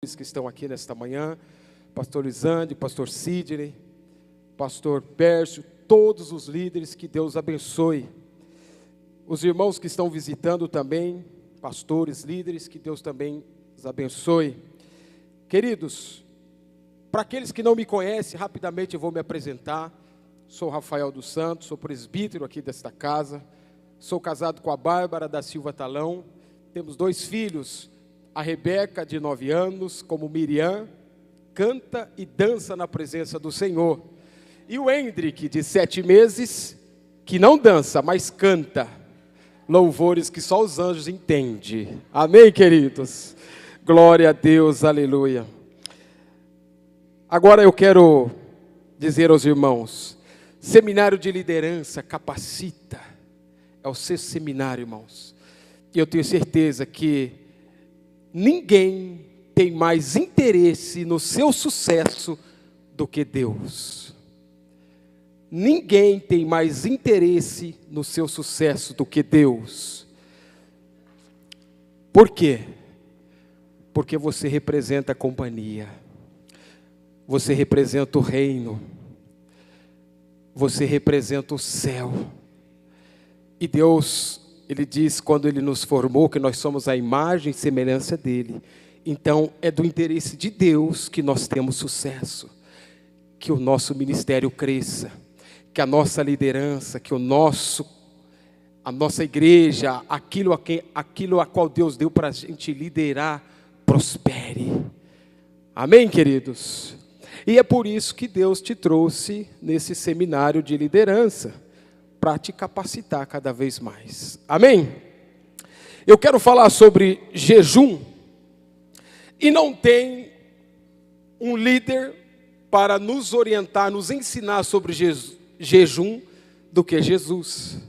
Que estão aqui nesta manhã, pastor Lisandro, pastor Sidney, pastor Pércio, todos os líderes, que Deus abençoe. Os irmãos que estão visitando também, pastores, líderes, que Deus também os abençoe. Queridos, para aqueles que não me conhecem, rapidamente eu vou me apresentar. Sou Rafael dos Santos, sou presbítero aqui desta casa, sou casado com a Bárbara da Silva Talão, temos 2 filhos, a Rebeca, de 9 anos, como Miriam, canta e dança na presença do Senhor. E o Hendrick, de 7 meses, que não dança, mas canta louvores que só os anjos entendem. Amém, queridos? Glória a Deus, aleluia. Agora eu quero dizer aos irmãos, seminário de liderança capacita. É o 6º seminário, irmãos. E eu tenho certeza que ninguém tem mais interesse no seu sucesso do que Deus. Ninguém tem mais interesse no seu sucesso do que Deus. Por quê? Porque você representa a companhia. Você representa o reino. Você representa o céu. E Deus, Ele diz, quando Ele nos formou, que nós somos a imagem e semelhança dEle. Então, é do interesse de Deus que nós temos sucesso. Que o nosso ministério cresça. Que a nossa liderança, que a nossa igreja, aquilo a qual Deus deu para a gente liderar, prospere. Amém, queridos? E é por isso que Deus te trouxe nesse seminário de liderança, para te capacitar cada vez mais. Amém? Eu quero falar sobre jejum. E não tem um líder para nos orientar, nos ensinar sobre jejum do que Jesus.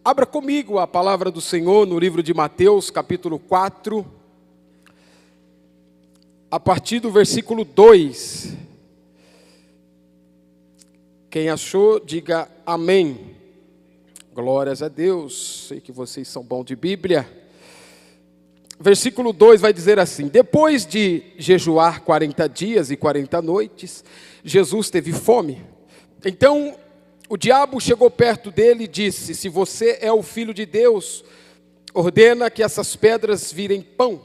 Abra comigo a palavra do Senhor no livro de Mateus, capítulo 4, a partir do versículo 2. Quem achou, diga amém. Glórias a Deus, sei que vocês são bons de Bíblia. Versículo 2 vai dizer assim: depois de jejuar 40 dias e 40 noites, Jesus teve fome. Então o diabo chegou perto dele e disse: se você é o Filho de Deus, ordena que essas pedras virem pão.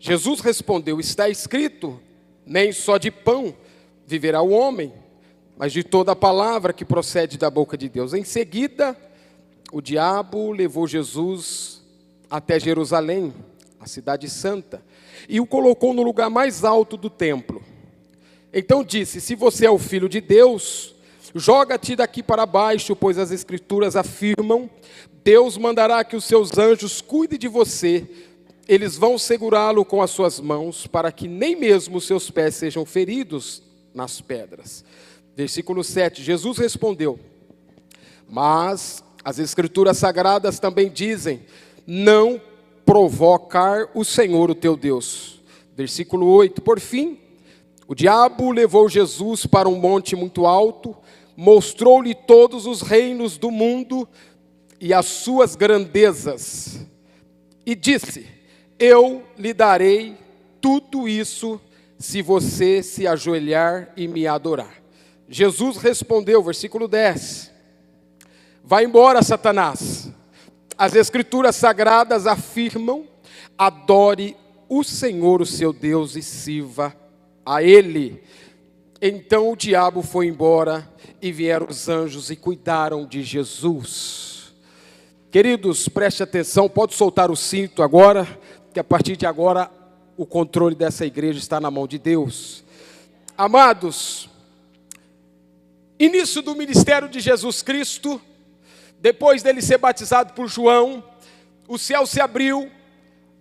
Jesus respondeu: está escrito, nem só de pão viverá o homem, mas de toda a palavra que procede da boca de Deus. Em seguida, o diabo levou Jesus até Jerusalém, a cidade santa, e o colocou no lugar mais alto do templo. Então disse: se você é o Filho de Deus, joga-te daqui para baixo, pois as Escrituras afirmam, Deus mandará que os seus anjos cuidem de você, eles vão segurá-lo com as suas mãos, para que nem mesmo os seus pés sejam feridos nas pedras. Versículo 7, Jesus respondeu: mas as Escrituras Sagradas também dizem, não provocar o Senhor o teu Deus. Versículo 8, por fim, o diabo levou Jesus para um monte muito alto, mostrou-lhe todos os reinos do mundo e as suas grandezas, e disse: eu lhe darei tudo isso, se você se ajoelhar e me adorar. Jesus respondeu, versículo 10, vai embora, Satanás. As Escrituras Sagradas afirmam, adore o Senhor, o seu Deus, e sirva a Ele. Então o diabo foi embora, e vieram os anjos e cuidaram de Jesus. Queridos, preste atenção, pode soltar o cinto agora, que a partir de agora o controle dessa igreja está na mão de Deus. Amados, início do ministério de Jesus Cristo, depois dele ser batizado por João, o céu se abriu,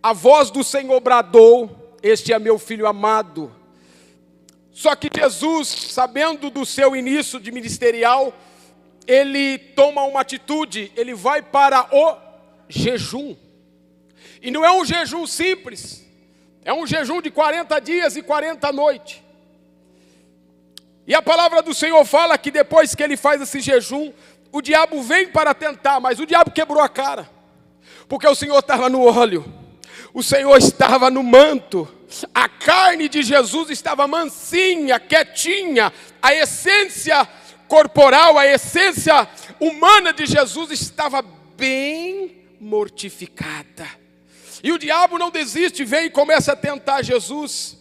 a voz do Senhor bradou: este é meu filho amado. Só que Jesus, sabendo do seu início de ministerial, ele toma uma atitude, ele vai para o jejum. E não é um jejum simples, é um jejum de 40 dias e 40 noites. E a palavra do Senhor fala que depois que ele faz esse jejum, o diabo vem para tentar, mas o diabo quebrou a cara. Porque o Senhor estava no óleo, o Senhor estava no manto, A carne de Jesus estava mansinha, quietinha. A essência corporal, a essência humana de Jesus estava bem mortificada. E o diabo não desiste, vem e começa a tentar Jesus.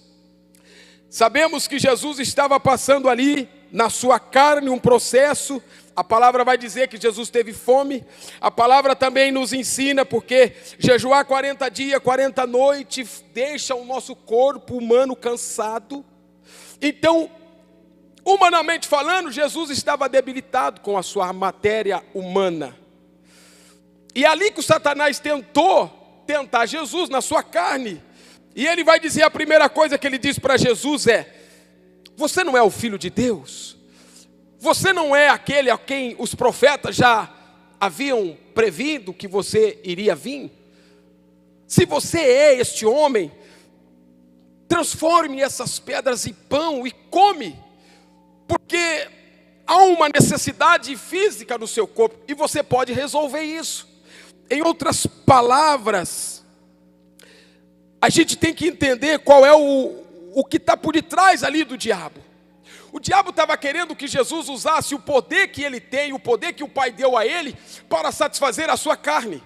Sabemos que Jesus estava passando ali, na sua carne, um processo. A palavra vai dizer que Jesus teve fome. A palavra também nos ensina, porque jejuar 40 dias, 40 noites, deixa o nosso corpo humano cansado. Então, humanamente falando, Jesus estava debilitado com a sua matéria humana. E é ali que o Satanás tentar Jesus na sua carne. E ele vai dizer, a primeira coisa que ele diz para Jesus é: você não é o Filho de Deus? Você não é aquele a quem os profetas já haviam previsto que você iria vir? Se você é este homem, transforme essas pedras em pão e come, porque há uma necessidade física no seu corpo e você pode resolver isso. Em outras palavras, a gente tem que entender qual é o que está por detrás ali do diabo. O diabo estava querendo que Jesus usasse o poder que ele tem, o poder que o Pai deu a ele, para satisfazer a sua carne.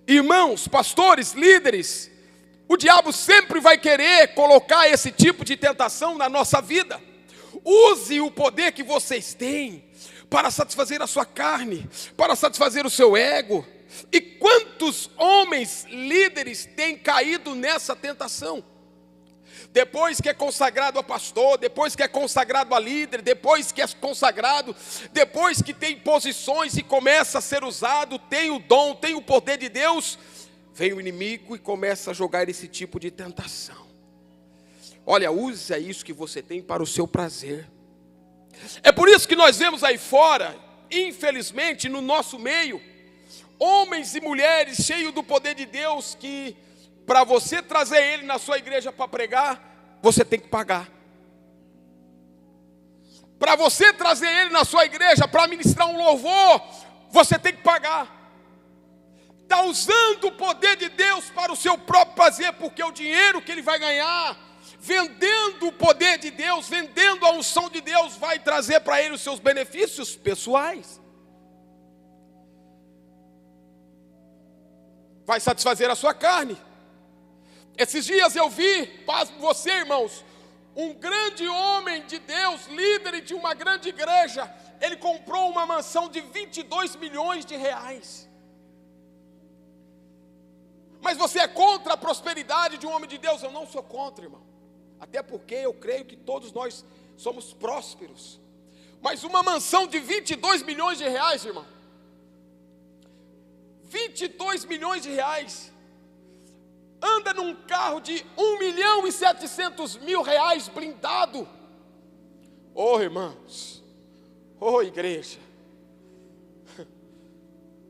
Irmãos, pastores, líderes, o diabo sempre vai querer colocar esse tipo de tentação na nossa vida. Use o poder que vocês têm para satisfazer a sua carne, para satisfazer o seu ego. E quantos homens líderes têm caído nessa tentação? Depois que é consagrado a pastor, depois que é consagrado a líder, depois que é consagrado, depois que tem posições e começa a ser usado, tem o dom, tem o poder de Deus, vem o inimigo e começa a jogar esse tipo de tentação. Olha, use isso que você tem para o seu prazer. É por isso que nós vemos aí fora, infelizmente no nosso meio, homens e mulheres cheios do poder de Deus, que para você trazer ele na sua igreja para pregar, você tem que pagar. Para você trazer ele na sua igreja para ministrar um louvor, você tem que pagar. Está usando o poder de Deus para o seu próprio prazer, porque o dinheiro que ele vai ganhar, vendendo o poder de Deus, vendendo a unção de Deus, vai trazer para ele os seus benefícios pessoais. Vai satisfazer a sua carne. Esses dias eu vi, pasmo você, irmãos, um grande homem de Deus, líder de uma grande igreja, ele comprou uma mansão de 22 milhões de reais. Mas você é contra a prosperidade de um homem de Deus? Eu não sou contra, irmão. Até porque eu creio que todos nós somos prósperos. Mas uma mansão de 22 milhões de reais, irmão. 22 milhões de reais. Anda num carro de 1.700.000 reais blindado. Oh, irmãos. Oh, igreja.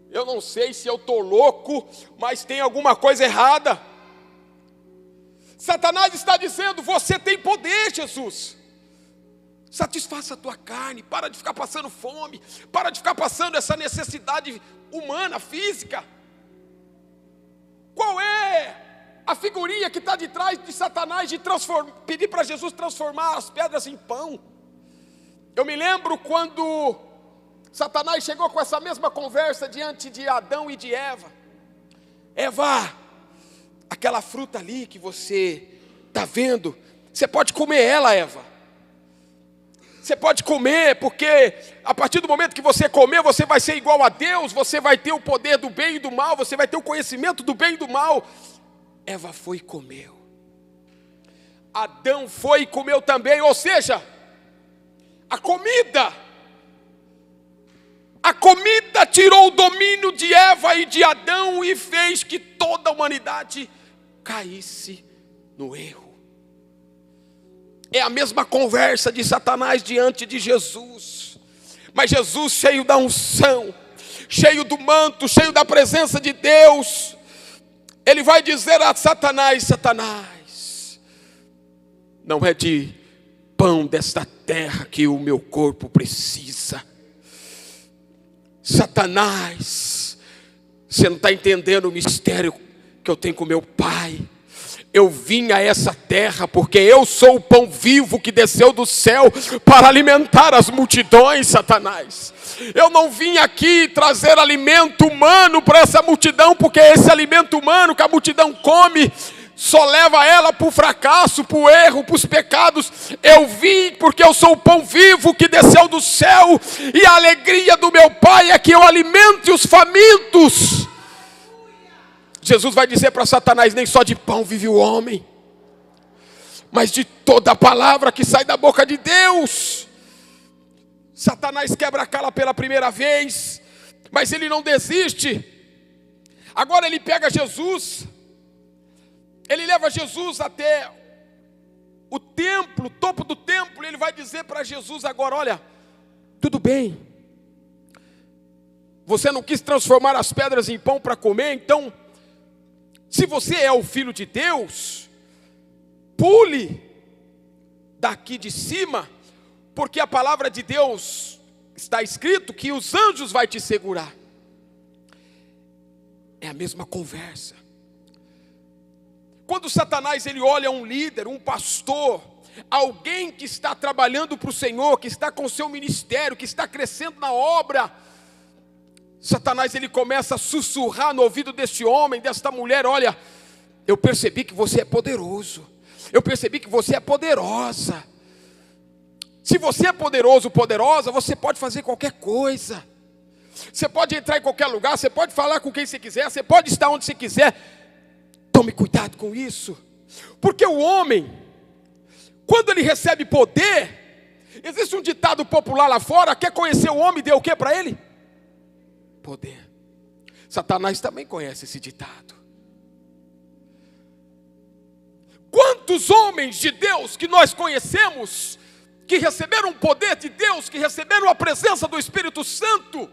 Eu não sei se eu estou louco, mas tem alguma coisa errada. Satanás está dizendo: você tem poder, Jesus. Satisfaça a tua carne, para de ficar passando fome, para de ficar passando essa necessidade humana, física. Qual é a figurinha que está de trás de Satanás de pedir para Jesus transformar as pedras em pão? Eu me lembro quando Satanás chegou com essa mesma conversa diante de Adão e de Eva. Eva, aquela fruta ali que você está vendo, você pode comer ela, Eva. Você pode comer, porque a partir do momento que você comer, você vai ser igual a Deus, você vai ter o poder do bem e do mal, você vai ter o conhecimento do bem e do mal. Eva foi e comeu. Adão foi e comeu também, ou seja, a comida tirou o domínio de Eva e de Adão e fez que toda a humanidade caísse no erro. É a mesma conversa de Satanás diante de Jesus. Mas Jesus, cheio da unção, cheio do manto, cheio da presença de Deus, ele vai dizer a Satanás: Satanás, não é de pão desta terra que o meu corpo precisa. Satanás, você não está entendendo o mistério que eu tenho com meu Pai. Eu vim a essa terra porque eu sou o pão vivo que desceu do céu para alimentar as multidões, Satanás. Eu não vim aqui trazer alimento humano para essa multidão, porque esse alimento humano que a multidão come só leva ela para o fracasso, para o erro, para os pecados. Eu vim porque eu sou o pão vivo que desceu do céu, e a alegria do meu Pai é que eu alimente os famintos. Jesus vai dizer para Satanás: nem só de pão vive o homem, mas de toda a palavra que sai da boca de Deus. Satanás quebra a cala pela primeira vez, mas ele não desiste. Agora ele pega Jesus, ele leva Jesus até o templo, o topo do templo, e ele vai dizer para Jesus agora: olha, tudo bem, você não quis transformar as pedras em pão para comer, então, se você é o Filho de Deus, pule daqui de cima, porque a palavra de Deus está escrito que os anjos vão te segurar. É a mesma conversa. Quando Satanás ele olha um líder, um pastor, alguém que está trabalhando para o Senhor, que está com o seu ministério, que está crescendo na obra, Satanás ele começa a sussurrar no ouvido deste homem, desta mulher: olha, eu percebi que você é poderoso, eu percebi que você é poderosa. Se você é poderoso, poderosa, você pode fazer qualquer coisa. Você pode entrar em qualquer lugar, você pode falar com quem você quiser, você pode estar onde você quiser. Tome cuidado com isso, porque o homem, quando ele recebe poder, existe um ditado popular lá fora: quer conhecer o homem, dê o que para ele? Poder. Satanás também conhece esse ditado. Quantos homens de Deus que nós conhecemos, que receberam o poder de Deus, que receberam a presença do Espírito Santo,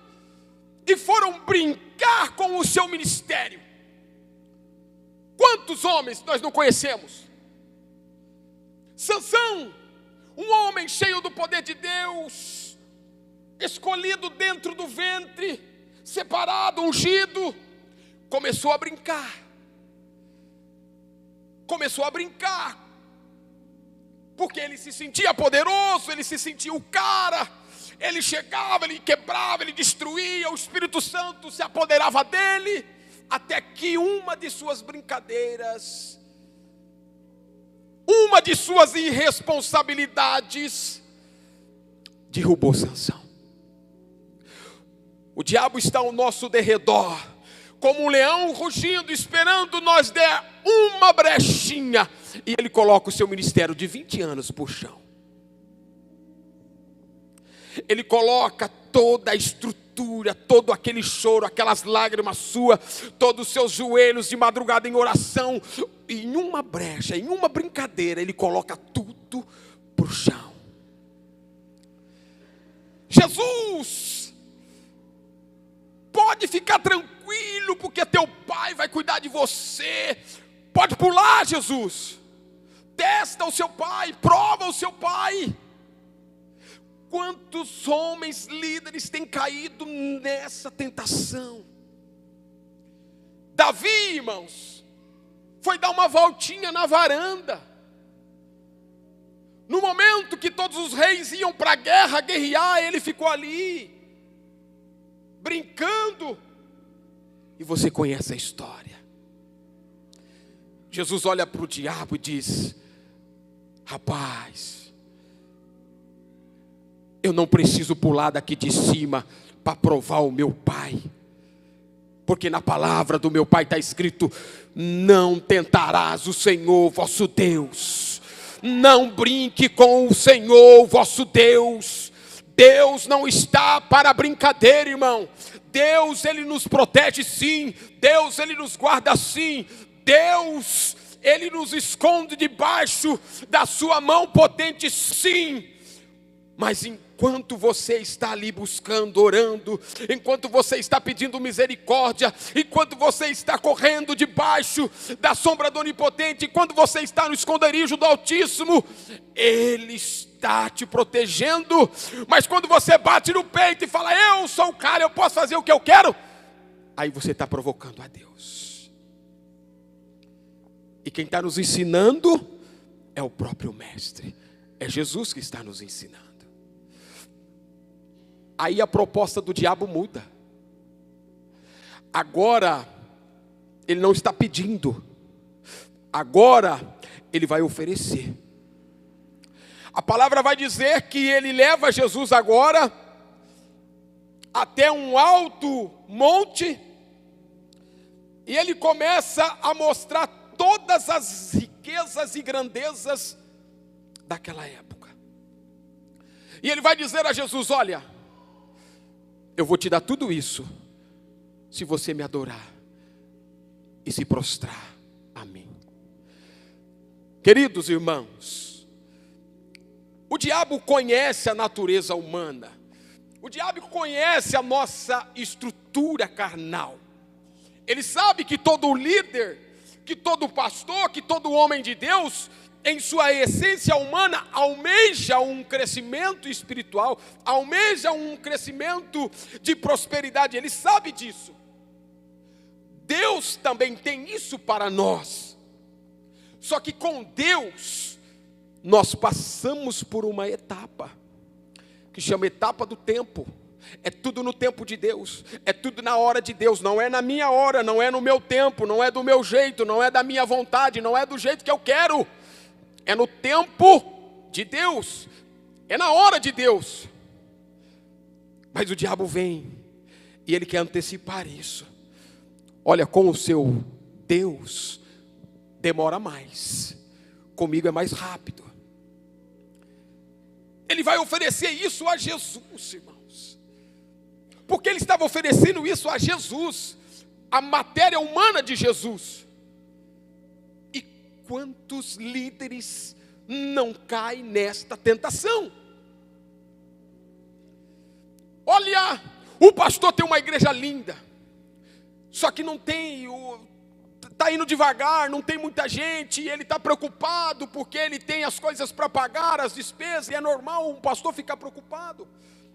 e foram brincar com o seu ministério? Quantos homens nós não conhecemos? Sansão, um homem cheio do poder de Deus, escolhido dentro do ventre, separado, ungido, começou a brincar. Começou a brincar, porque ele se sentia poderoso, ele se sentia o cara. Ele chegava, ele quebrava, ele destruía, o Espírito Santo se apoderava dele, até que uma de suas brincadeiras, uma de suas irresponsabilidades, derrubou Sansão. O diabo está ao nosso derredor, como um leão rugindo, esperando nós der uma brechinha, e ele coloca o seu ministério de 20 anos por chão. Ele coloca toda a estrutura, todo aquele choro, aquelas lágrimas suas, todos os seus joelhos de madrugada em oração, e em uma brecha, em uma brincadeira, ele coloca tudo por chão. Jesus, pode ficar tranquilo, porque teu pai vai cuidar de você. Pode pular, Jesus. Testa o seu pai, prova o seu pai. Quantos homens líderes têm caído nessa tentação? Davi, irmãos, foi dar uma voltinha na varanda. No momento que todos os reis iam para a guerra, guerrear, ele ficou ali, brincando. E você conhece a história. Jesus olha para o diabo e diz: rapaz, eu não preciso pular daqui de cima para provar o meu pai, porque na palavra do meu pai está escrito: não tentarás o Senhor vosso Deus. Não brinque com o Senhor vosso Deus. Deus não está para brincadeira, irmão. Deus, Ele nos protege sim. Deus, Ele nos guarda sim. Deus, Ele nos esconde debaixo da sua mão potente sim. Mas enquanto você está ali buscando, orando, enquanto você está pedindo misericórdia, enquanto você está correndo debaixo da sombra do Onipotente, enquanto você está no esconderijo do Altíssimo, Ele está te protegendo. Mas quando você bate no peito e fala: eu sou o cara, eu posso fazer o que eu quero, aí você está provocando a Deus. E quem está nos ensinando é o próprio Mestre. É Jesus que está nos ensinando. Aí a proposta do diabo muda. Agora, ele não está pedindo. Agora, ele vai oferecer. A palavra vai dizer que ele leva Jesus agora até um alto monte. E ele começa a mostrar todas as riquezas e grandezas daquela época. E ele vai dizer a Jesus: olha, eu vou te dar tudo isso se você me adorar e se prostrar a mim. Queridos irmãos, o diabo conhece a natureza humana. O diabo conhece a nossa estrutura carnal. Ele sabe que todo líder, que todo pastor, que todo homem de Deus, em sua essência humana, almeja um crescimento espiritual, almeja um crescimento de prosperidade. Ele sabe disso. Deus também tem isso para nós. Só que com Deus, nós passamos por uma etapa, que chama etapa do tempo. É tudo no tempo de Deus, é tudo na hora de Deus. Não é na minha hora, não é no meu tempo, não é do meu jeito, não é da minha vontade, não é do jeito que eu quero. É no tempo de Deus, é na hora de Deus. Mas o diabo vem e ele quer antecipar isso. Olha, com o seu Deus demora mais, comigo é mais rápido. Ele vai oferecer isso a Jesus, irmãos, porque ele estava oferecendo isso a Jesus, a matéria humana de Jesus. E quantos líderes não caem nesta tentação? Olha, o pastor tem uma igreja linda, só que não tem, está indo devagar, não tem muita gente, e ele está preocupado porque ele tem as coisas para pagar, as despesas, e é normal um pastor ficar preocupado.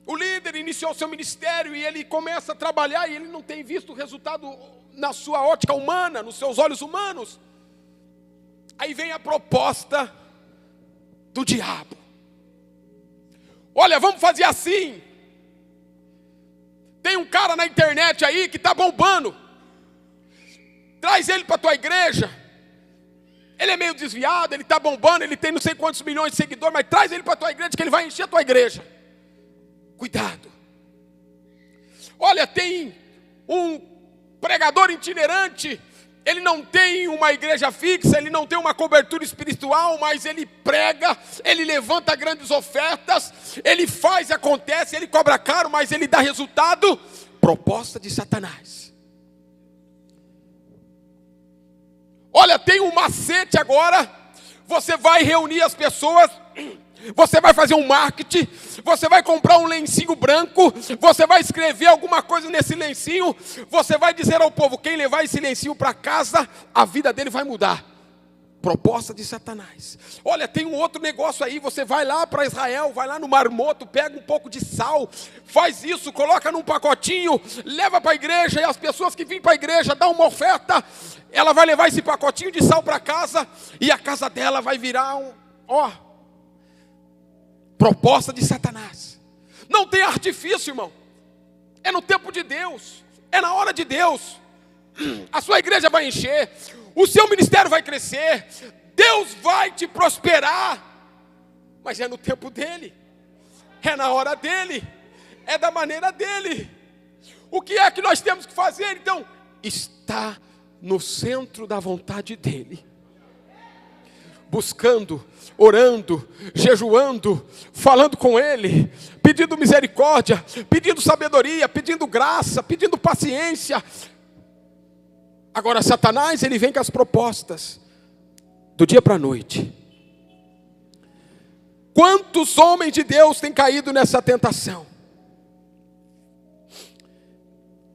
O líder iniciou seu ministério e ele começa a trabalhar e ele não tem visto o resultado na sua ótica humana, nos seus olhos humanos. Aí vem a proposta do diabo. Olha, vamos fazer assim. Tem um cara na internet aí que está bombando. Traz ele para a tua igreja. Ele é meio desviado, ele está bombando, ele tem não sei quantos milhões de seguidores, mas traz ele para a tua igreja que ele vai encher a tua igreja. Cuidado. Olha, tem um pregador itinerante, ele não tem uma igreja fixa, ele não tem uma cobertura espiritual, mas ele prega, ele levanta grandes ofertas, ele faz, acontece, ele cobra caro, mas ele dá resultado. Proposta de Satanás. Olha, tem um macete agora, você vai reunir as pessoas, você vai fazer um marketing, você vai comprar um lencinho branco, você vai escrever alguma coisa nesse lencinho, você vai dizer ao povo, quem levar esse lencinho para casa, a vida dele vai mudar. Proposta de Satanás. Olha, tem um outro negócio aí, você vai lá para Israel, vai lá no Mar Morto, pega um pouco de sal, faz isso, coloca num pacotinho, leva para a igreja, e as pessoas que vêm para a igreja, dá uma oferta, ela vai levar esse pacotinho de sal para casa, e a casa dela vai virar proposta de Satanás. Não tem artifício, irmão. É no tempo de Deus, é na hora de Deus. A sua igreja vai encher, o seu ministério vai crescer, Deus vai te prosperar, mas é no tempo dele, é na hora dele, é da maneira dele. O que é que nós temos que fazer então? Está no centro da vontade dele, buscando, orando, jejuando, falando com ele, pedindo misericórdia, pedindo sabedoria, pedindo graça, pedindo paciência. Agora Satanás, ele vem com as propostas do dia para a noite. Quantos homens de Deus têm caído nessa tentação?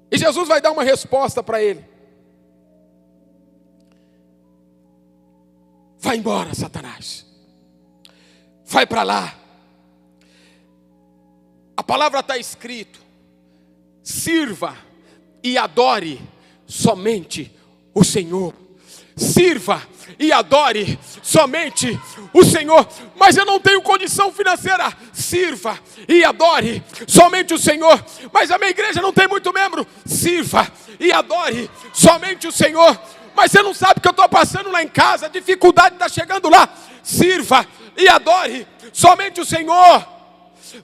E Jesus vai dar uma resposta para ele. Vai embora, Satanás. Vai para lá. A palavra está escrito: sirva e adore somente o Senhor. Sirva e adore somente o Senhor. Mas eu não tenho condição financeira. Sirva e adore somente o Senhor. Mas a minha igreja não tem muito membro. Sirva e adore somente o Senhor. Mas você não sabe o que eu estou passando lá em casa, a dificuldade está chegando lá. Sirva e adore somente o Senhor.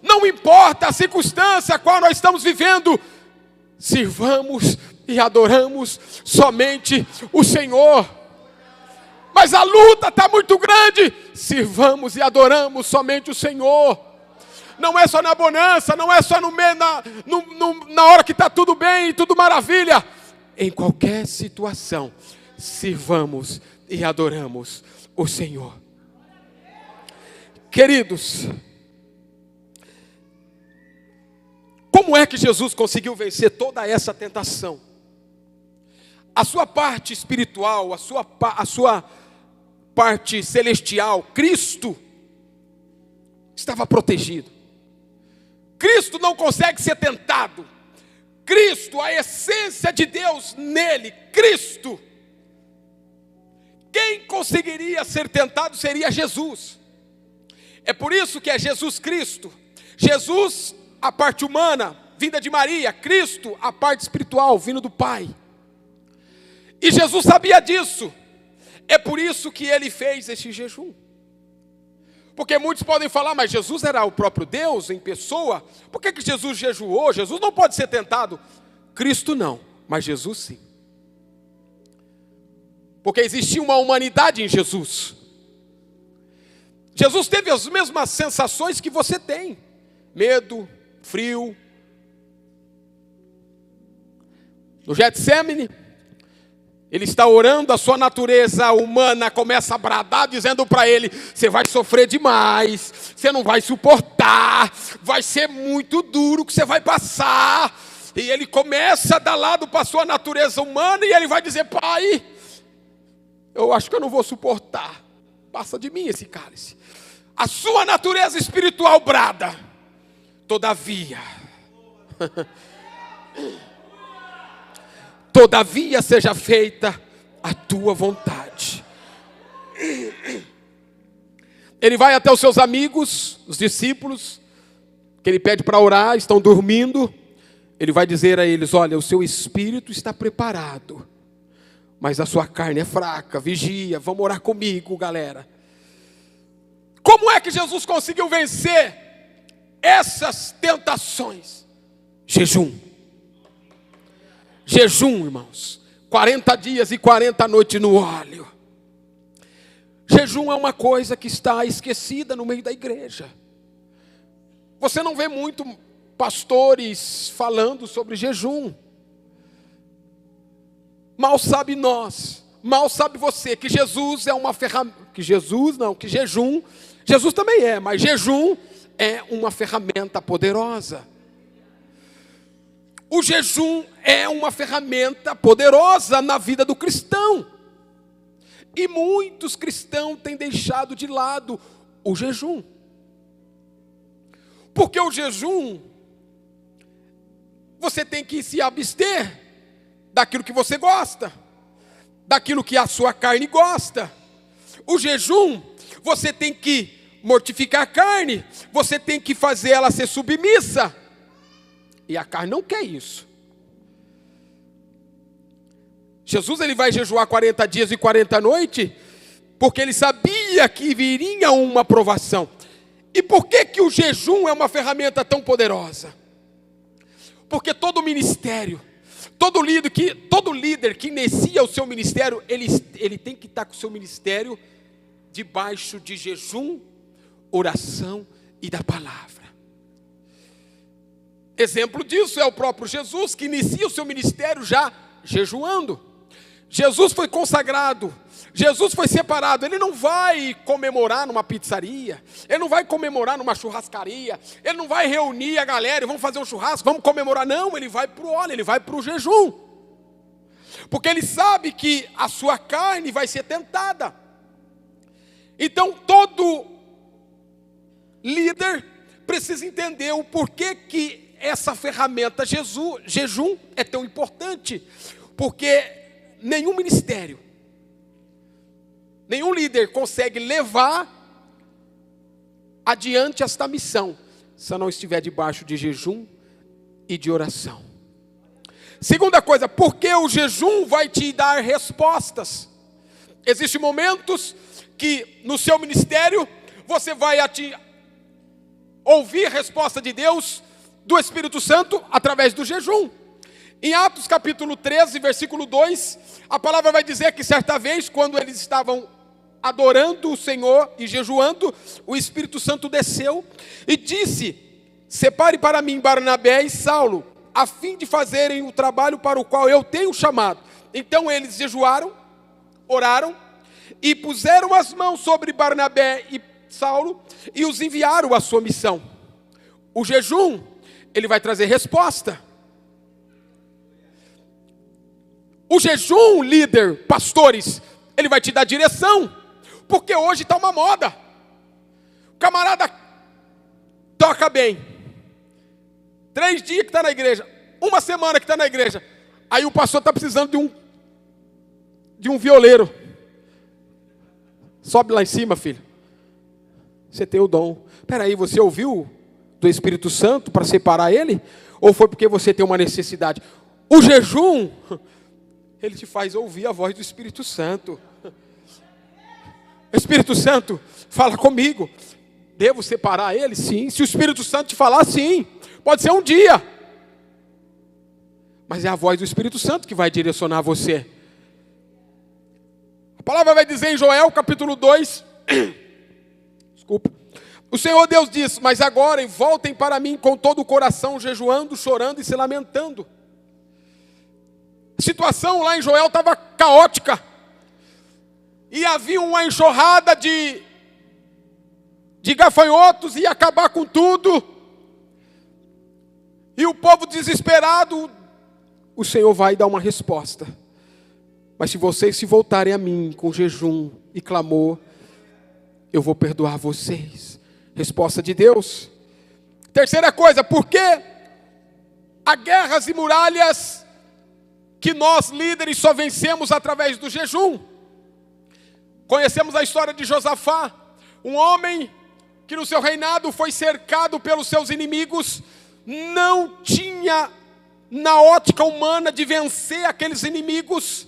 Não importa a circunstância a qual nós estamos vivendo, sirvamos e adoramos somente o Senhor. Mas a luta está muito grande, sirvamos e adoramos somente o Senhor. Não é só na bonança, não é só na hora que está tudo bem e tudo maravilha. Em qualquer situação, sirvamos e adoramos o Senhor. Queridos, como é que Jesus conseguiu vencer toda essa tentação? A sua parte espiritual, a sua parte celestial, Cristo estava protegido. Cristo não consegue ser tentado. Cristo, a essência de Deus nele, Cristo. Quem conseguiria ser tentado seria Jesus. É por isso que é Jesus Cristo. Jesus, a parte humana, vinda de Maria. Cristo, a parte espiritual, vindo do Pai. E Jesus sabia disso. É por isso que ele fez este jejum. Porque muitos podem falar, mas Jesus era o próprio Deus em pessoa. Por que Jesus jejuou? Jesus não pode ser tentado. Cristo não, mas Jesus sim. Porque existia uma humanidade em Jesus. Jesus teve as mesmas sensações que você tem. Medo, frio. No Getsemane, ele está orando, a sua natureza humana começa a bradar, dizendo para ele, você vai sofrer demais, você não vai suportar, vai ser muito duro o que você vai passar. E ele começa a dar lado para a sua natureza humana, e ele vai dizer, Pai, eu acho que eu não vou suportar, passa de mim esse cálice. A sua natureza espiritual brada, todavia, todavia seja feita a tua vontade. Ele vai até os seus amigos, os discípulos, que ele pede para orar, estão dormindo. Ele vai dizer a eles, olha, o seu espírito está preparado, mas a sua carne é fraca, vigia, vamos orar comigo, galera. Como é que Jesus conseguiu vencer essas tentações? Jejum. Jejum, irmãos. 40 dias e 40 noites no óleo. Jejum é uma coisa que está esquecida no meio da igreja. Você não vê muito pastores falando sobre jejum. Mal sabe nós, mal sabe você que Jesus é uma ferramenta, que jejum, Jesus também é, mas jejum é uma ferramenta poderosa. O jejum é uma ferramenta poderosa na vida do cristão. E muitos cristãos têm deixado de lado o jejum. Porque o jejum, você tem que se abster daquilo que você gosta, daquilo que a sua carne gosta. O jejum, você tem que mortificar a carne, você tem que fazer ela ser submissa. E a carne não quer isso. Jesus ele vai jejuar 40 dias e 40 noites, porque ele sabia que viria uma provação. E por que que o jejum é uma ferramenta tão poderosa? Porque todo ministério, todo líder que inicia o seu ministério, ele tem que estar com o seu ministério debaixo de jejum, oração e da palavra. Exemplo disso é o próprio Jesus, que inicia o seu ministério já jejuando. Jesus foi consagrado, Jesus foi separado. Ele não vai comemorar numa pizzaria, ele não vai comemorar numa churrascaria, ele não vai reunir a galera e vamos fazer um churrasco, vamos comemorar. Não, ele vai para o óleo, ele vai para o jejum. Porque ele sabe que a sua carne vai ser tentada. Então todo líder precisa entender o porquê que essa ferramenta jejum é tão importante. Porque nenhum ministério Nenhum líder consegue levar adiante esta missão se eu não estiver debaixo de jejum e de oração. Segunda coisa, porque o jejum vai te dar respostas. Existem momentos que no seu ministério você vai ouvir a resposta de Deus, do Espírito Santo, através do jejum. Em Atos capítulo 13, versículo 2, a palavra vai dizer que certa vez, quando eles estavam adorando o Senhor e jejuando, o Espírito Santo desceu e disse: separe para mim Barnabé e Saulo, a fim de fazerem o trabalho para o qual eu tenho chamado. Então eles jejuaram, oraram e puseram as mãos sobre Barnabé e Saulo e os enviaram à sua missão. O jejum, ele vai trazer resposta. O jejum, líder, pastores, ele vai te dar direção. Porque hoje está uma moda. O camarada toca bem. 3 dias que está na igreja. 1 semana que está na igreja. Aí o pastor está precisando de um violeiro. Sobe lá em cima, filho. Você tem o dom. Espera aí, você ouviu do Espírito Santo para separar ele? Ou foi porque você tem uma necessidade? O jejum, ele te faz ouvir a voz do Espírito Santo. Espírito Santo, fala comigo. Devo separar ele? Sim. Se o Espírito Santo te falar, sim. Pode ser um dia. Mas é a voz do Espírito Santo que vai direcionar você. A palavra vai dizer em Joel capítulo 2. Desculpa. O Senhor Deus diz: mas agora voltem para mim com todo o coração, jejuando, chorando e se lamentando. A situação lá em Joel estava caótica. E havia uma enxurrada de gafanhotos, ia acabar com tudo. E o povo desesperado, o Senhor vai dar uma resposta. Mas se vocês se voltarem a mim com jejum e clamor, eu vou perdoar vocês. Resposta de Deus. Terceira coisa, por que há guerras e muralhas que nós líderes só vencemos através do jejum? Conhecemos a história de Josafá, um homem que no seu reinado foi cercado pelos seus inimigos, não tinha na ótica humana de vencer aqueles inimigos.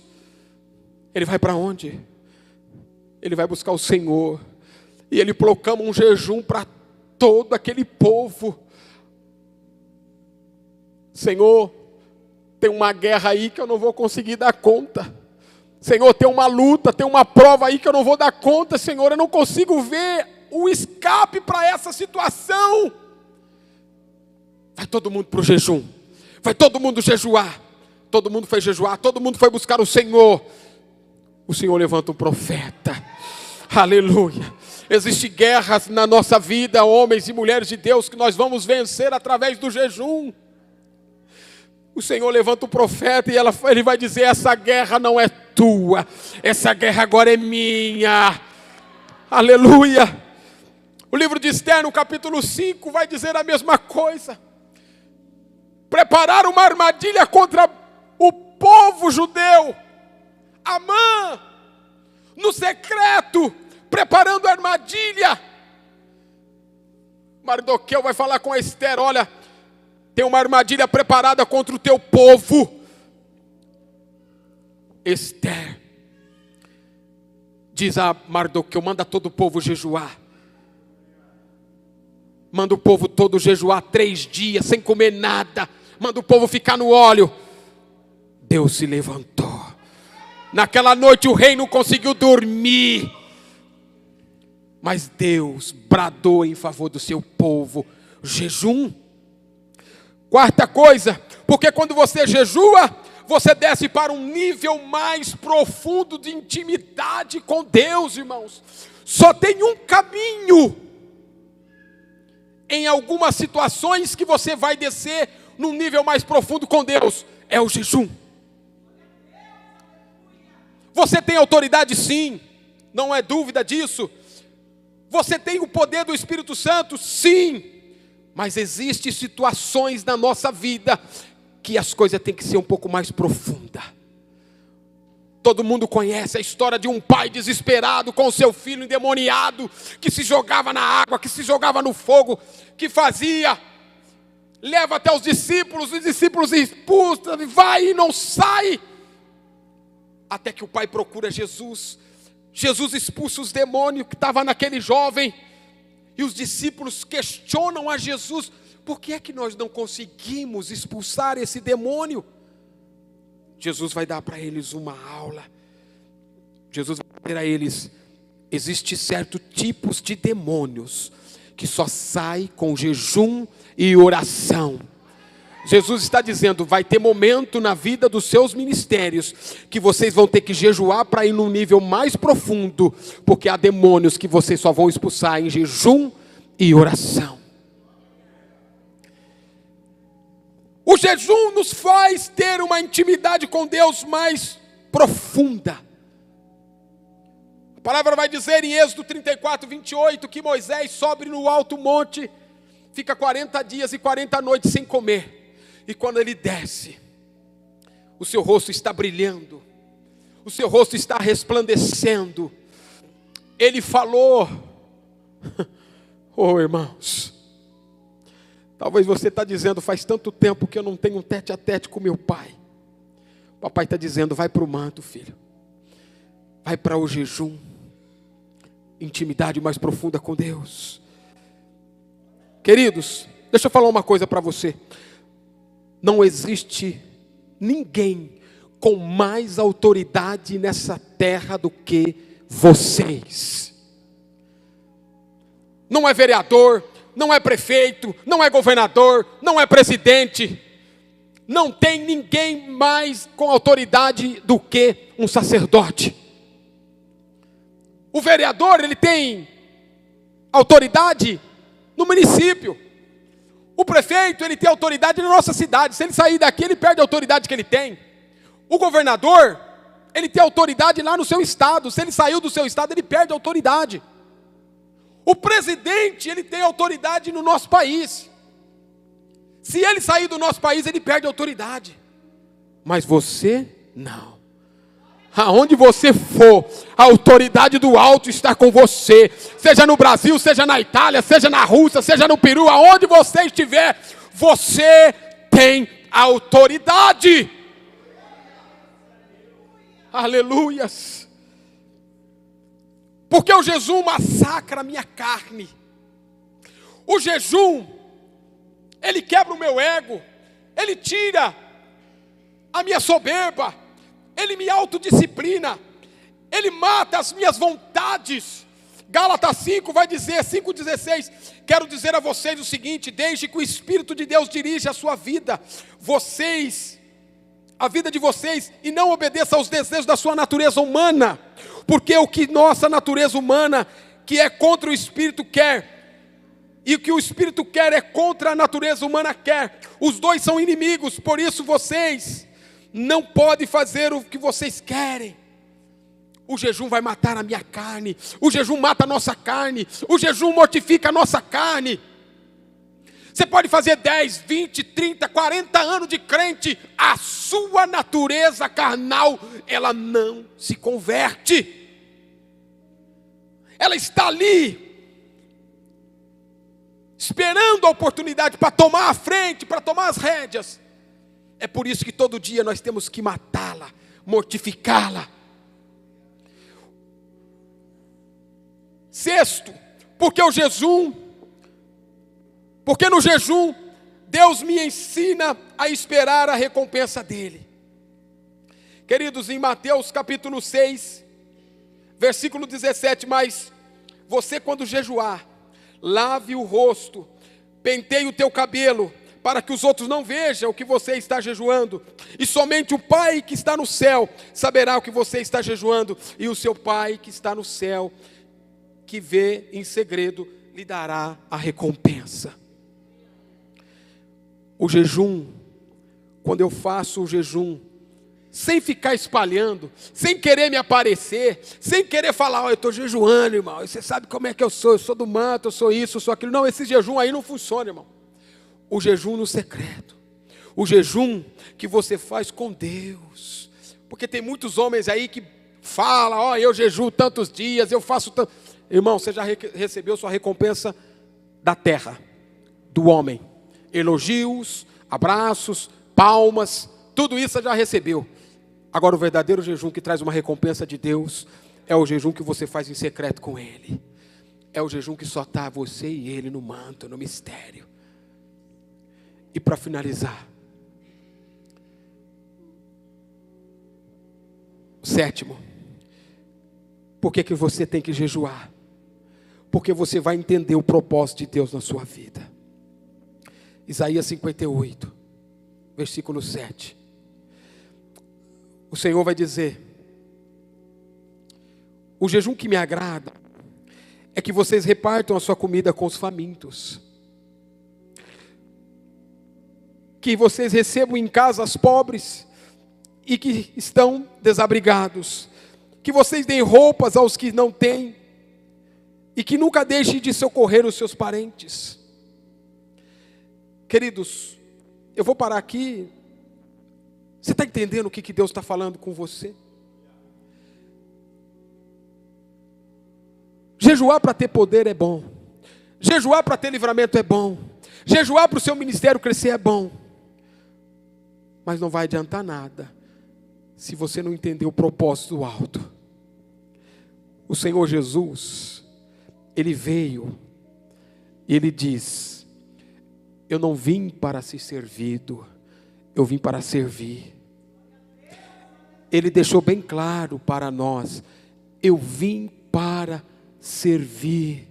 Ele vai para onde? Ele vai buscar o Senhor, e ele proclama um jejum para todo aquele povo. Senhor, tem uma guerra aí que eu não vou conseguir dar conta. Senhor, tem uma luta, tem uma prova aí que eu não vou dar conta, Senhor, eu não consigo ver o escape para essa situação. Vai todo mundo para o jejum, vai todo mundo jejuar. Todo mundo foi jejuar, todo mundo foi buscar o Senhor. O Senhor levanta um profeta, aleluia. Existem guerras na nossa vida, homens e mulheres de Deus, que nós vamos vencer através do jejum. O Senhor levanta o profeta e ele vai dizer: essa guerra não é tua, essa guerra agora é minha. Aleluia. O livro de Esther, no capítulo 5, vai dizer a mesma coisa. Prepararam uma armadilha contra o povo judeu. Amã, no secreto, preparando a armadilha. Mardoqueu vai falar com Esther: olha, tem uma armadilha preparada contra o teu povo. Esther diz a Mardoqueu: manda todo o povo jejuar. Manda o povo todo jejuar 3 dias, sem comer nada. Manda o povo ficar no óleo. Deus se levantou. Naquela noite o rei não conseguiu dormir. Mas Deus bradou em favor do seu povo. Jejum. Quarta coisa, porque quando você jejua, você desce para um nível mais profundo de intimidade com Deus, irmãos. Só tem um caminho. Em algumas situações que você vai descer num nível mais profundo com Deus, é o jejum. Você tem autoridade, sim, não é dúvida disso. Você tem o poder do Espírito Santo, sim. Mas existem situações na nossa vida que as coisas têm que ser um pouco mais profundas. Todo mundo conhece a história de um pai desesperado com o seu filho endemoniado, que se jogava na água, que se jogava no fogo, que fazia, leva até os discípulos expulsam, vai e não sai, até que o pai procura Jesus. Jesus expulsa os demônios que estavam naquele jovem, e os discípulos questionam a Jesus: por que é que nós não conseguimos expulsar esse demônio? Jesus vai dar para eles uma aula. Jesus vai dizer a eles: existe certos tipos de demônios que só sai com jejum e oração. Jesus está dizendo: vai ter momento na vida dos seus ministérios que vocês vão ter que jejuar para ir num nível mais profundo, porque há demônios que vocês só vão expulsar em jejum e oração. O jejum nos faz ter uma intimidade com Deus mais profunda. A palavra vai dizer em Êxodo 34, 28, que Moisés sobe no alto monte, fica 40 dias e 40 noites sem comer. E quando ele desce, o seu rosto está brilhando, o seu rosto está resplandecendo. Ele falou, oh irmãos, talvez você está dizendo: faz tanto tempo que eu não tenho um tete a tete com meu pai. O papai está dizendo: vai para o manto, filho. Vai para o jejum. Intimidade mais profunda com Deus. Queridos, deixa eu falar uma coisa para você. Não existe ninguém com mais autoridade nessa terra do que vocês. Não é vereador, não é prefeito, não é governador, não é presidente. Não tem ninguém mais com autoridade do que um sacerdote. O vereador, ele tem autoridade no município. O prefeito, ele tem autoridade na nossa cidade. Se ele sair daqui, ele perde a autoridade que ele tem. O governador, ele tem autoridade lá no seu estado. Se ele saiu do seu estado, ele perde a autoridade. O presidente, ele tem autoridade no nosso país. Se ele sair do nosso país, ele perde a autoridade. Mas você, não. Aonde você for, a autoridade do alto está com você. Seja no Brasil, seja na Itália, seja na Rússia, seja no Peru, aonde você estiver, você tem autoridade. Aleluias. Porque o jejum massacra a minha carne. O jejum, ele quebra o meu ego. Ele tira a minha soberba. Ele me autodisciplina. Ele mata as minhas vontades. Gálatas 5 vai dizer, 5,16. Quero dizer a vocês o seguinte: desde que o Espírito de Deus dirige a sua vida, a vida de vocês, e não obedeça aos desejos da sua natureza humana. Porque o que nossa natureza humana, que é contra o Espírito, quer, e o que o Espírito quer é contra a natureza humana quer. Os dois são inimigos. Por isso vocês não podem fazer o que vocês querem. O jejum vai matar a minha carne. O jejum mata a nossa carne. O jejum mortifica a nossa carne. Você pode fazer 10, 20, 30, 40 anos de crente. A sua natureza carnal, ela não se converte. Ela está ali, esperando a oportunidade para tomar a frente, para tomar as rédeas. É por isso que todo dia nós temos que matá-la, mortificá-la. Sexto, porque no jejum, Deus me ensina a esperar a recompensa dele. Queridos, em Mateus capítulo 6, versículo 17, mas você quando jejuar, lave o rosto, penteie o teu cabelo, para que os outros não vejam o que você está jejuando, e somente o Pai que está no céu saberá o que você está jejuando, e o seu Pai que está no céu, que vê em segredo, lhe dará a recompensa. O jejum, quando eu faço o jejum, sem ficar espalhando, sem querer me aparecer, sem querer falar: eu estou jejuando, irmão, você sabe como é que eu sou do manto, eu sou isso, eu sou aquilo. Não, esse jejum aí não funciona, irmão. O jejum no secreto, o jejum que você faz com Deus, Porque tem muitos homens aí que falam, ó, eu jejuo tantos dias, eu faço tanto. Irmão, você já recebeu sua recompensa da terra, do homem. Elogios, abraços, palmas, tudo isso você já recebeu. Agora o verdadeiro jejum que traz uma recompensa de Deus é o jejum que você faz em secreto com Ele. É o jejum que só está você e Ele no manto, no mistério. E para finalizar, sétimo, por que você tem que jejuar? Porque você vai entender o propósito de Deus na sua vida. Isaías 58, versículo 7. O Senhor vai dizer: o jejum que me agrada é que vocês repartam a sua comida com os famintos, que vocês recebam em casa as pobres e que estão desabrigados, que vocês deem roupas aos que não têm, e que nunca deixem de socorrer os seus parentes. Queridos, eu vou parar aqui. Você está entendendo o que Deus está falando com você? Jejuar para ter poder é bom. Jejuar para ter livramento é bom. Jejuar para o seu ministério crescer é bom. Mas não vai adiantar nada se você não entender o propósito alto. O Senhor Jesus, Ele veio e Ele diz: eu não vim para ser servido, eu vim para servir. Ele deixou bem claro para nós: eu vim para servir.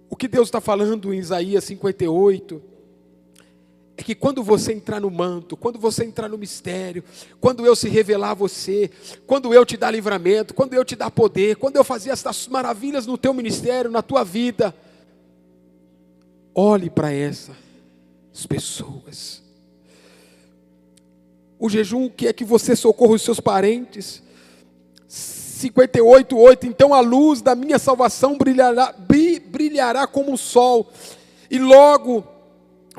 O que Deus está falando em Isaías 58 é que quando você entrar no manto, quando você entrar no mistério, quando eu se revelar a você, quando eu te dar livramento, quando eu te dar poder, quando eu fazer essas maravilhas no teu ministério, na tua vida, olhe para essas pessoas. O jejum que é que você socorra os seus parentes. 58:8, então a luz da minha salvação brilhará como o sol, e logo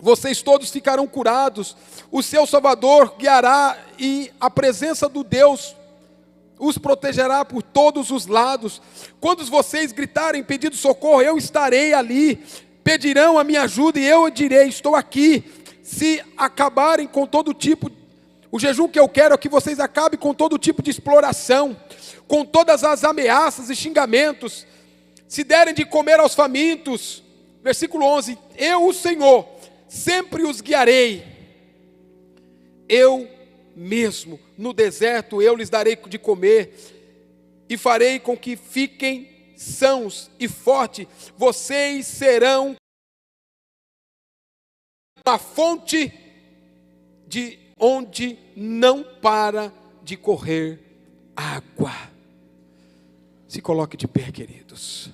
vocês todos ficarão curados. O seu Salvador guiará, e a presença do Deus os protegerá por todos os lados. Quando vocês gritarem pedindo socorro, eu estarei ali. Pedirão a minha ajuda e eu direi: estou aqui. Se acabarem com todo tipo, o jejum que eu quero é que vocês acabem com todo tipo de exploração, com todas as ameaças e xingamentos. Se derem de comer aos famintos, versículo 11, eu, o Senhor, sempre os guiarei. Eu mesmo, no deserto, eu lhes darei de comer, e farei com que fiquem sãos e fortes. Vocês serão uma fonte de onde não para de correr água. Se coloque de pé, queridos.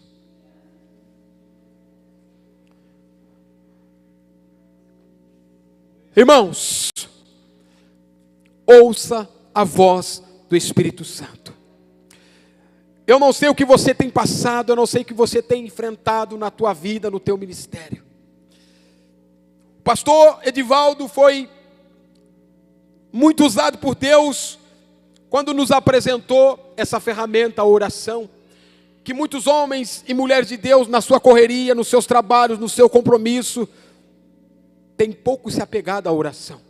Irmãos, ouça a voz do Espírito Santo. Eu não sei o que você tem passado, eu não sei o que você tem enfrentado na tua vida, no teu ministério. O pastor Edivaldo foi muito usado por Deus quando nos apresentou essa ferramenta, a oração, que muitos homens e mulheres de Deus, na sua correria, nos seus trabalhos, no seu compromisso, têm pouco se apegado à oração.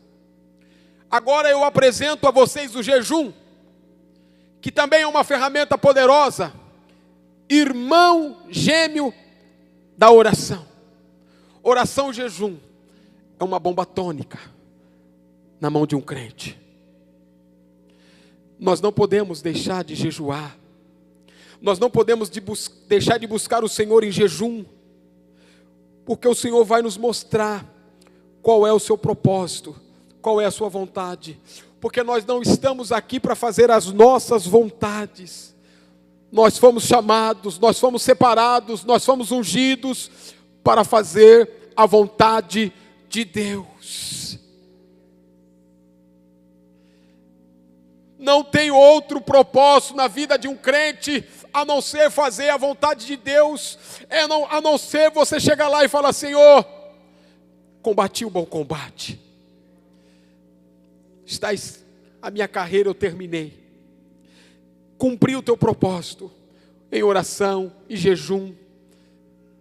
Agora eu apresento a vocês o jejum, que também é uma ferramenta poderosa, irmão gêmeo da oração. Oração e jejum é uma bomba atômica na mão de um crente. Nós não podemos deixar de jejuar. Nós não podemos deixar de buscar o Senhor em jejum, porque o Senhor vai nos mostrar qual é o seu propósito, qual é a sua vontade, porque nós não estamos aqui para fazer as nossas vontades. Nós fomos chamados, nós fomos separados, nós fomos ungidos para fazer a vontade de Deus. Não tem outro propósito na vida de um crente a não ser fazer a vontade de Deus, a não ser você chegar lá e falar: Senhor, combati o bom combate, a minha carreira eu terminei. Cumpri o teu propósito em oração e jejum.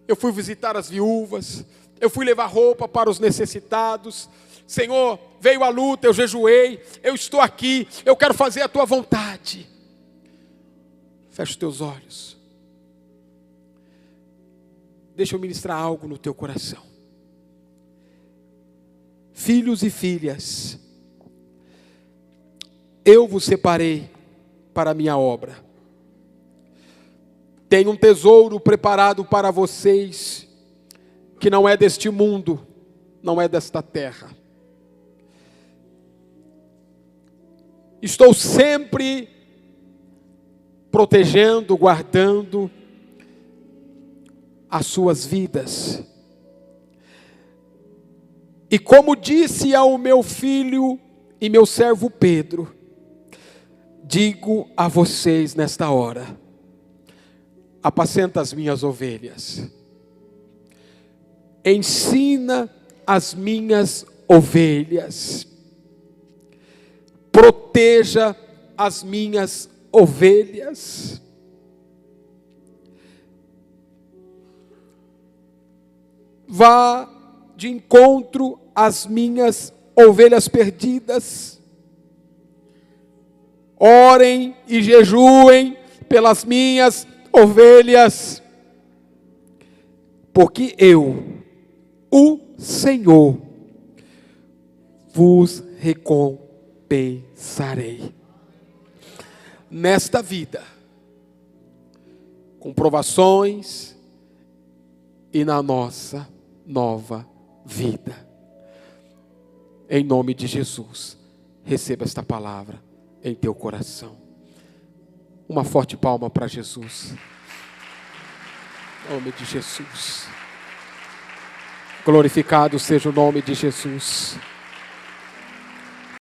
Eu fui visitar as viúvas, eu fui levar roupa para os necessitados. Senhor, veio a luta, eu jejuei, eu estou aqui, eu quero fazer a tua vontade. Fecha os teus olhos. Deixa eu ministrar algo no teu coração. Filhos e filhas, eu vos separei para a minha obra. Tenho um tesouro preparado para vocês, que não é deste mundo, não é desta terra. Estou sempre protegendo, guardando as suas vidas. E como disse ao meu filho e meu servo Pedro, digo a vocês nesta hora: apacenta as minhas ovelhas. Ensina as minhas ovelhas. Proteja as minhas ovelhas. Vá de encontro às minhas ovelhas perdidas. Orem e jejuem pelas minhas ovelhas, porque eu, o Senhor, vos recompensarei. Nesta vida, com provações e na nossa nova vida. Em nome de Jesus, receba esta palavra em teu coração. Uma forte palma para Jesus. Em nome de Jesus. Glorificado seja o nome de Jesus.